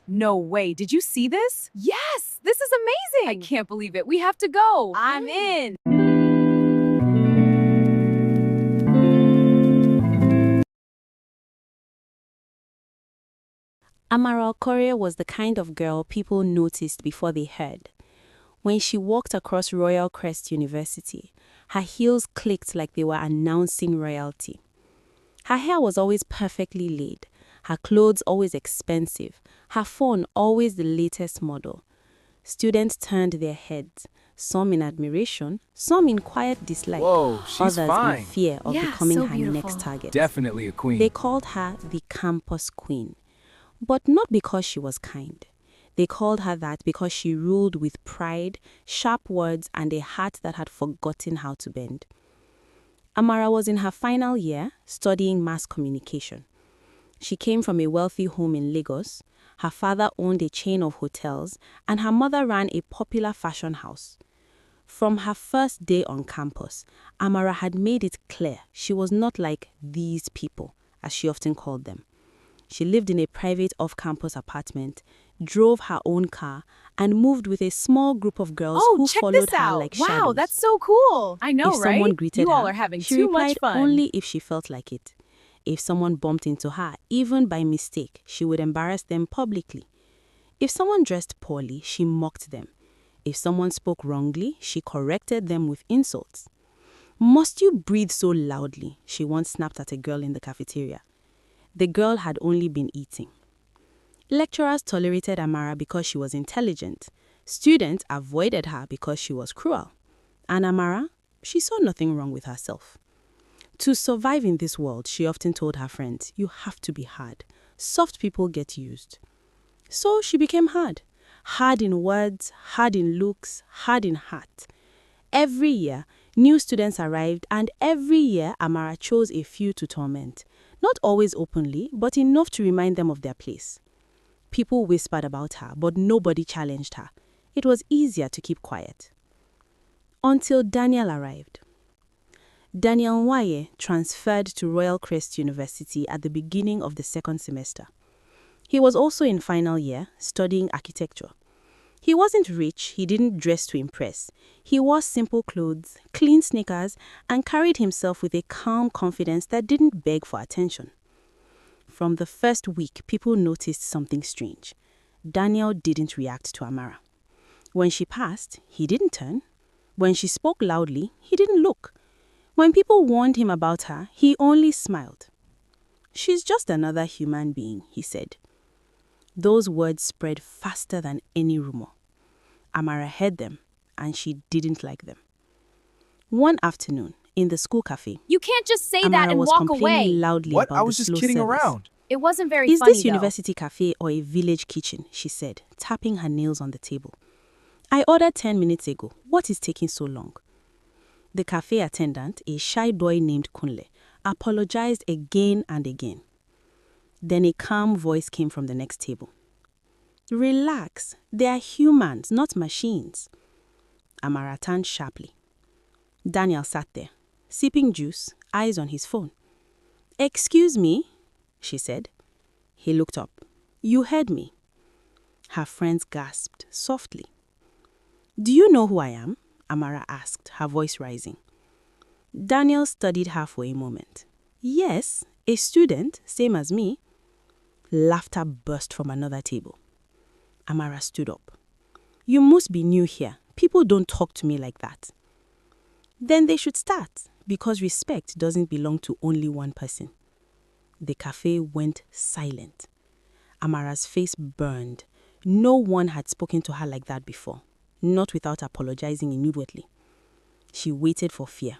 No way. Did you see this? Yes, this is amazing. I can't believe it. We have to go. I'm in. Amara was the kind of girl people noticed before they heard. When she walked across Royal Crest University, her heels clicked like they were announcing royalty. Her hair was always perfectly laid, her clothes always expensive, her phone always the latest model. Students turned their heads, some in admiration, some in quiet dislike, Whoa, she's others fine. in fear of becoming so her beautiful. next target. Definitely a queen. They called her the Campus Queen, but not because she was kind. They called her that because she ruled with pride, sharp words, and a heart that had forgotten how to bend. Amara was in her final year, studying mass communication. She came from a wealthy home in Lagos. Her father owned a chain of hotels, and her mother ran a popular fashion house. From her first day on campus, Amara had made it clear she was not like these people, as she often called them. She lived in a private off-campus apartment, drove her own car, and moved with a small group of girls who check followed this her out. like Wow, shadows. that's so cool. I know, If someone right? greeted You all her, are having she too replied much fun. only if she felt like it. If someone bumped into her, even by mistake, she would embarrass them publicly. If someone dressed poorly, she mocked them. If someone spoke wrongly, she corrected them with insults. "Must you breathe so loudly?" she once snapped at a girl in the cafeteria. The girl had only been eating. Lecturers tolerated Amara because she was intelligent. Students avoided her because she was cruel. And Amara, she saw nothing wrong with herself. To survive in this world, she often told her friends, you have to be hard. Soft people get used. So she became hard. Hard in words, hard in looks, hard in heart. Every year, new students arrived, and every year Amara chose a few to torment. Not always openly, but enough to remind them of their place. People whispered about her, but nobody challenged her. It was easier to keep quiet. Until Daniel arrived. Daniel Nwaye transferred to Royal Crest University at the beginning of the second semester. He was also in final year, studying architecture. He wasn't rich, he didn't dress to impress. He wore simple clothes, clean sneakers, and carried himself with a calm confidence that didn't beg for attention. From the first week, people noticed something strange. Daniel didn't react to Amara. When she passed, he didn't turn. When she spoke loudly, he didn't look. When people warned him about her, he only smiled. "She's just another human being," he said. Those words spread faster than any rumor. Amara heard them, and she didn't like them. One afternoon, in the school cafe, You can't just say that Amara and was walk complaining away. loudly What? about I was the just slow kidding service. around. It wasn't very "Is funny, this though. university cafe or a village kitchen?" she said, tapping her nails on the table. "I ordered 10 minutes ago. What is taking so long?" The cafe attendant, a shy boy named Kunle, apologized again and again. Then a calm voice came from the next table. "Relax. They are humans, not machines." Amara turned sharply. Daniel sat there, sipping juice, eyes on his phone. "Excuse me," she said. He looked up. "You heard me." Her friends gasped softly. "Do you know who I am?" Amara asked, her voice rising. Daniel studied her for a moment. "Yes, a student, same as me." Laughter burst from another table. Amara stood up. "You must be new here. People don't talk to me like that." "Then they should start, because respect doesn't belong to only one person." The cafe went silent. Amara's face burned. No one had spoken to her like that before, not without apologizing immediately. She waited for fear.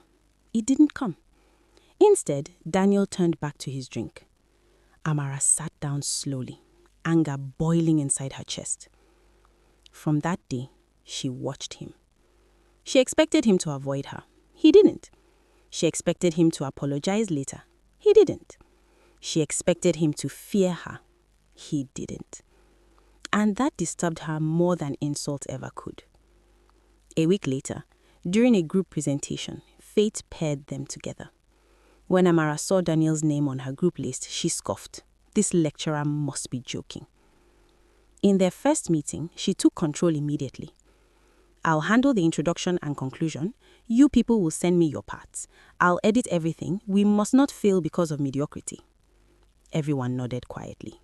It didn't come. Instead, Daniel turned back to his drink. Amara sat down slowly, anger boiling inside her chest. From that day, she watched him. She expected him to avoid her. He didn't. She expected him to apologize later. He didn't. She expected him to fear her. He didn't. And that disturbed her more than insult ever could. A week later, during a group presentation, fate paired them together. When Amara saw Daniel's name on her group list, she scoffed. This lecturer must be joking. In their first meeting, she took control immediately. I'll handle the introduction and conclusion. You people will send me your parts. I'll edit everything. We must not fail because of mediocrity. Everyone nodded quietly.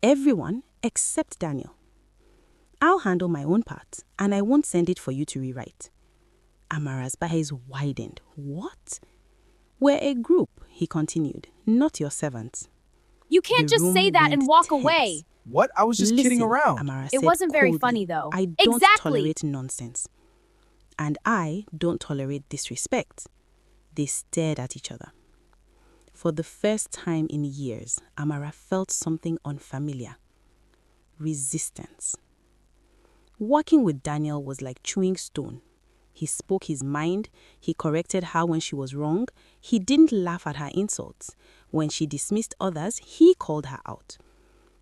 Everyone except Daniel. I'll handle my own part, and I won't send it for you to rewrite. Amara's eyes widened. What? We're a group, he continued, not your servants. You can't The just say room that and went walk tense. away. What? I was just kidding Listen, around. Amara It said wasn't very coldly, funny, though. I don't Exactly. tolerate nonsense. And I don't tolerate disrespect. They stared at each other. For the first time in years, Amara felt something unfamiliar. Resistance. Working with Daniel was like chewing stone. He spoke his mind, he corrected her when she was wrong, he didn't laugh at her insults. When she dismissed others, he called her out.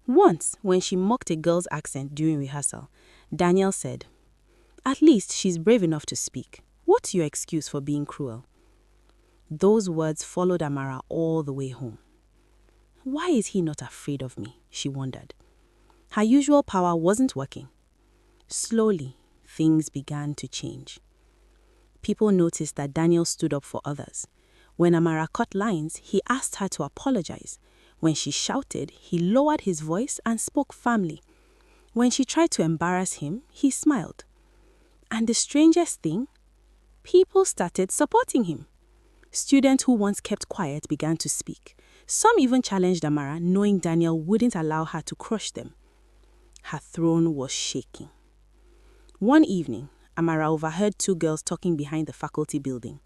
Once, when she mocked a girl's accent during rehearsal, Daniel said, "At least she's brave enough to speak. What's your excuse for being cruel?" Those words followed Amara all the way home. Why is he not afraid of me? She wondered. Her usual power wasn't working. Slowly, things began to change. People noticed that Daniel stood up for others. When Amara cut lines, he asked her to apologize. When she shouted, he lowered his voice and spoke firmly. When she tried to embarrass him, he smiled. And the strangest thing, people started supporting him. Students who once kept quiet began to speak. Some even challenged Amara, knowing Daniel wouldn't allow her to crush them. Her throne was shaking. One evening, Amara overheard two girls talking behind the faculty building.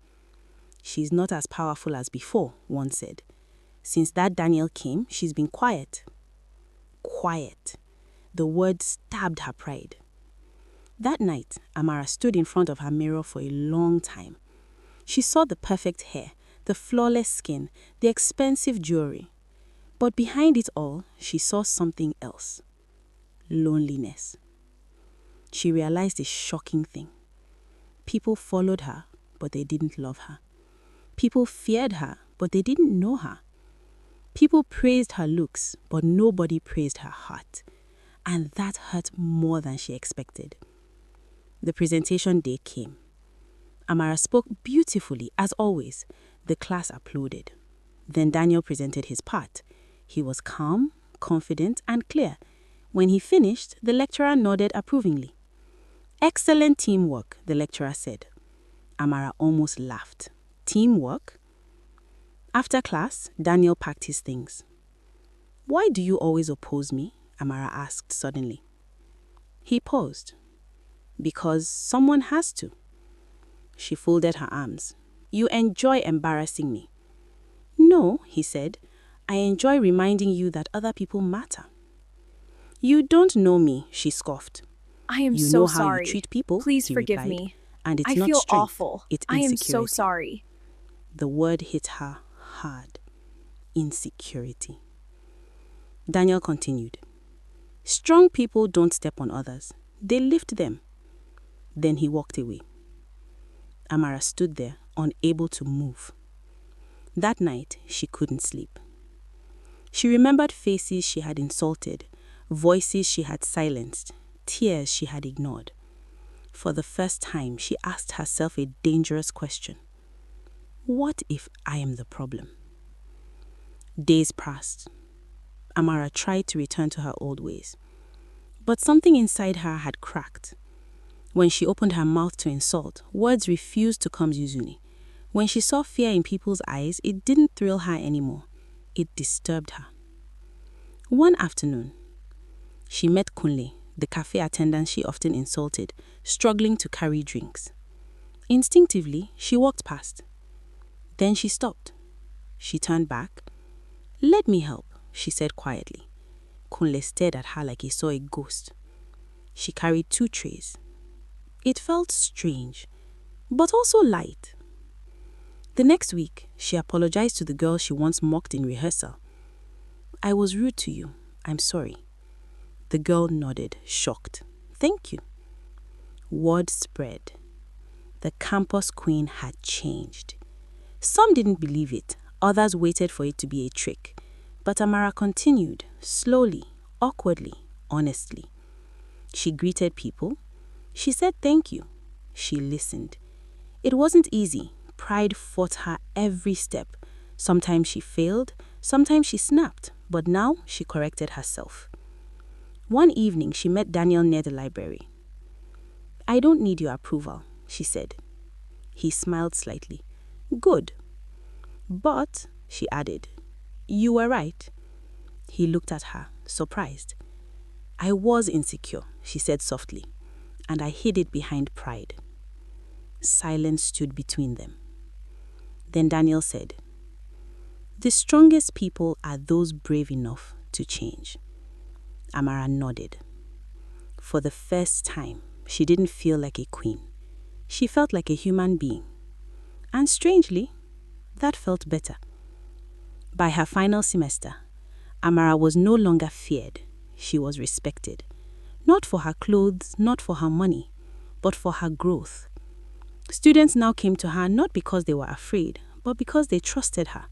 "She's not as powerful as before," one said. "Since that Daniel came, she's been quiet." Quiet. The word stabbed her pride. That night, Amara stood in front of her mirror for a long time. She saw the perfect hair, the flawless skin, the expensive jewelry. But behind it all, she saw something else. Loneliness. She realized a shocking thing. People followed her, but they didn't love her. People feared her, but they didn't know her. People praised her looks, but nobody praised her heart. And that hurt more than she expected. The presentation day came. Amara spoke beautifully, as always. The class applauded. Then Daniel presented his part. He was calm, confident, and clear. When he finished, the lecturer nodded approvingly. "Excellent teamwork," the lecturer said. Amara almost laughed. Teamwork? After class, Daniel packed his things. "Why do you always oppose me?" Amara asked suddenly. He paused. "Because someone has to." She folded her arms. "You enjoy embarrassing me." "No," he said. "I enjoy reminding you that other people matter." "You don't know me," she scoffed. I am "You so know how sorry. you treat people," Please he forgive replied. me. "And it's I not feel strength, awful. it's I am so insecurity." sorry. The word hit her hard. Insecurity. Daniel continued. "Strong people don't step on others. They lift them." Then he walked away. Amara stood there, unable to move. That night, she couldn't sleep. She remembered faces she had insulted, voices she had silenced, tears she had ignored. For the first time, she asked herself a dangerous question. What if I am the problem? Days passed. Amara tried to return to her old ways. But something inside her had cracked. When she opened her mouth to insult, words refused to come easily. When she saw fear in people's eyes, it didn't thrill her anymore. It disturbed her. One afternoon, she met Kunle, the cafe attendant she often insulted, struggling to carry drinks. Instinctively, she walked past. Then she stopped. She turned back. "Let me help," she said quietly. Kunle stared at her like he saw a ghost. She carried 2 trays. It felt strange, but also light. The next week, she apologized to the girl she once mocked in rehearsal. "I was rude to you. I'm sorry." The girl nodded, shocked. "Thank you." Word spread. The campus queen had changed. Some didn't believe it. Others waited for it to be a trick. But Amara continued, slowly, awkwardly, honestly. She greeted people. She said thank you. She listened. It wasn't easy. Pride fought her every step. Sometimes she failed, sometimes she snapped, but now she corrected herself. One evening, she met Daniel near the library. "I don't need your approval," she said. He smiled slightly. "Good. But," she added, "you were right." He looked at her, surprised. "I was insecure," she said softly, "and I hid it behind pride." Silence stood between them. Then Daniel said, "The strongest people are those brave enough to change." Amara nodded. For the first time, she didn't feel like a queen. She felt like a human being. And strangely, that felt better. By her final semester, Amara was no longer feared. She was respected. Not for her clothes, not for her money, but for her growth. Students now came to her not because they were afraid, but because they trusted her.